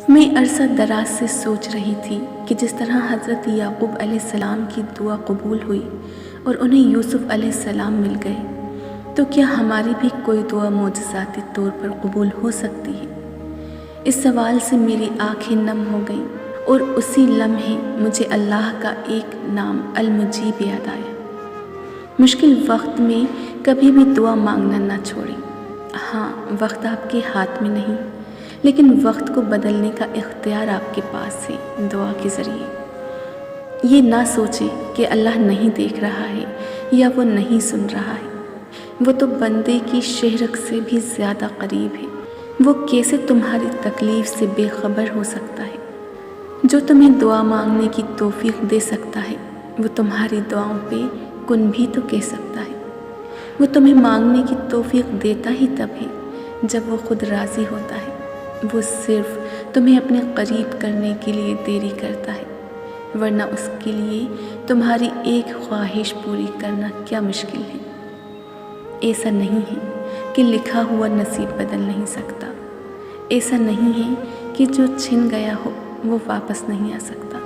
میں عرصہ دراز سے سوچ رہی تھی کہ جس طرح حضرت یعقوب علیہ السلام کی دعا قبول ہوئی اور انہیں یوسف علیہ السلام مل گئے، تو کیا ہماری بھی کوئی دعا معجزاتی طور پر قبول ہو سکتی ہے؟ اس سوال سے میری آنکھیں نم ہو گئیں اور اسی لمحے مجھے اللہ کا ایک نام المجیب یاد آیا۔ مشکل وقت میں کبھی بھی دعا مانگنا نہ چھوڑیں۔ ہاں، وقت آپ کے ہاتھ میں نہیں، لیکن وقت کو بدلنے کا اختیار آپ کے پاس ہے دعا کے ذریعے۔ یہ نہ سوچیں کہ اللہ نہیں دیکھ رہا ہے یا وہ نہیں سن رہا ہے۔ وہ تو بندے کی شہرک سے بھی زیادہ قریب ہے۔ وہ کیسے تمہاری تکلیف سے بے خبر ہو سکتا ہے؟ جو تمہیں دعا مانگنے کی توفیق دے سکتا ہے، وہ تمہاری دعاؤں پہ کن بھی تو کہہ سکتا ہے۔ وہ تمہیں مانگنے کی توفیق دیتا ہی تب ہے جب وہ خود راضی ہوتا ہے۔ وہ صرف تمہیں اپنے قریب کرنے کے لیے دیری کرتا ہے، ورنہ اس کے لیے تمہاری ایک خواہش پوری کرنا کیا مشکل ہے۔ ایسا نہیں ہے کہ لکھا ہوا نصیب بدل نہیں سکتا۔ ایسا نہیں ہے کہ جو چھن گیا ہو وہ واپس نہیں آ سکتا۔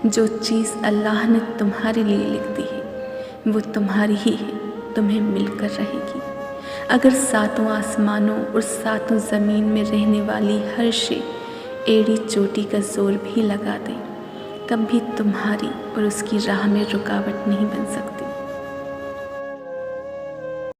جو چیز اللہ نے تمہارے لیے لکھ دی ہے وہ تمہاری ہی ہے، تمہیں مل کر رہے گی۔ اگر ساتوں آسمانوں اور ساتوں زمین میں رہنے والی ہر شے ایڑی چوٹی کا زور بھی لگا دیں، تب بھی تمہاری اور اس کی راہ میں رکاوٹ نہیں بن سکتی۔